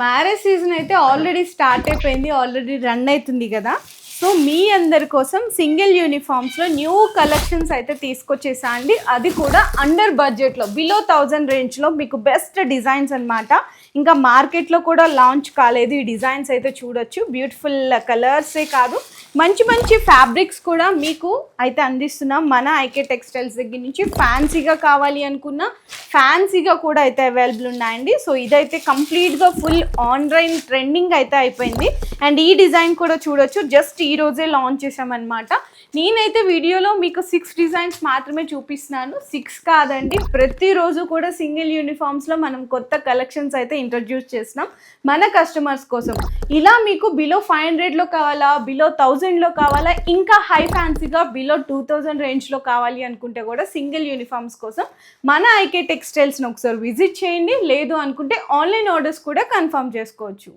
Marriage season అయితే already start అయిపోయింది, already run అవుతుంది కదా. సో మీ అందరి కోసం సింగిల్ యూనిఫామ్స్లో న్యూ కలెక్షన్స్ అయితే తీసుకొచ్చేసా అండి. అది కూడా అండర్ బడ్జెట్లో, బిలో 1000 రేంజ్లో మీకు బెస్ట్ డిజైన్స్ అనమాట. ఇంకా మార్కెట్లో కూడా లాంచ్ కాలేదు ఈ డిజైన్స్ అయితే చూడొచ్చు. బ్యూటిఫుల్ కలర్సే కాదు, మంచి మంచి ఫ్యాబ్రిక్స్ కూడా మీకు అయితే అందిస్తున్నాం మన ఐకే టెక్స్టైల్స్ దగ్గర నుంచి. ఫ్యాన్సీగా కావాలి అనుకున్న ఫ్యాన్సీగా కూడా అయితే అవైలబుల్ ఉన్నాయండి. సో ఇదైతే కంప్లీట్గా ఫుల్ ఆన్లైన్ ట్రెండింగ్ అయితే అయిపోయింది. అండ్ ఈ డిజైన్ కూడా చూడొచ్చు, జస్ట్ ఈ రోజే లాంచ్ చేసామన్నమాట. నేనైతే వీడియోలో మీకు 6 డిజైన్స్ మాత్రమే చూపిస్తున్నాను, 6 కాదండి. ప్రతిరోజు కూడా సింగిల్ యూనిఫామ్స్లో మనం కొత్త కలెక్షన్స్ అయితే ఇంట్రడ్యూస్ చేస్తున్నాం మన కస్టమర్స్ కోసం. ఇలా మీకు బిలో 500లో కావాలా, బిలో 1000లో కావాలా, ఇంకా హై ఫ్యాన్సీగా బిలో 2000 రేంజ్లో కావాలి అనుకుంటే కూడా సింగిల్ యూనిఫామ్స్ కోసం మన ఐకే టెక్స్టైల్స్ని ఒకసారి విజిట్ చేయండి. లేదు అనుకుంటే ఆన్లైన్ ఆర్డర్స్ కూడా కన్ఫర్మ్ చేసుకోవచ్చు.